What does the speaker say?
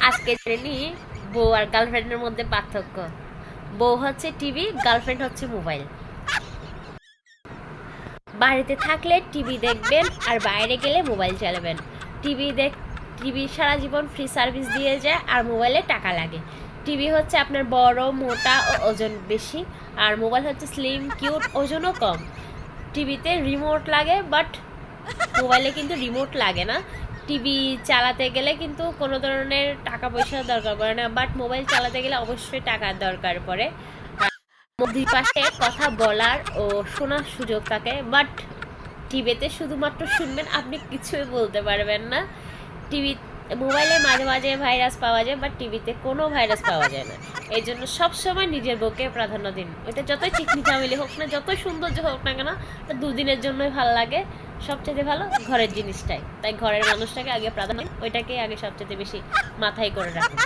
আজকে জেনে বউ আর গার্লফ্রেন্ডের মধ্যে পার্থক্য। বউ হচ্ছে টিভি, গার্লফ্রেন্ড হচ্ছে মোবাইল। বাড়িতে থাকলে টিভি দেখবেন আর বাইরে গেলে মোবাইল চালাবেন। টিভি দেখ টিভি সারা জীবন ফ্রি সার্ভিস দিয়ে যায় আর মোবাইলে টাকা লাগে। টিভি হচ্ছে আপনার বড়, মোটা ও ওজন বেশি, আর মোবাইল হচ্ছে স্লিম, কিউট, ওজনও কম। টিভিতে রিমোট লাগে, বাট মোবাইলে কিন্তু রিমোট লাগে না। টিভি চালাতে গেলে কিন্তু কোনো ধরনের টাকা পয়সার দরকার পড়ে না, বাট মোবাইল চালাতে গেলে অবশ্যই টাকার দরকার পড়ে। দুই পাশে কথা বলার ও শোনার সুযোগ থাকে, বাট টিভিতে শুধুমাত্র শুনবেন, আপনি কিছুই বলতে পারবেন না। টিভি মোবাইলে মাঝে মাঝে ভাইরাস পাওয়া যায়, বাট টিভিতে কোনো ভাইরাস পাওয়া যায় না। এই জন্য সবসময় নিজের বউকে প্রাধান্য দিন। ওইটা যতই চিকনি চামিলি হোক না, যতই সৌন্দর্য হোক না কেন, দুদিনের জন্যই ভালো লাগে। সবচেয়ে ভালো ঘরের জিনিসটাই, তাই ঘরের মানুষটাকে আগে প্রাধান্য দিন, ওইটাকেই আগে সবচেয়ে বেশি মাথায় করে রাখুন।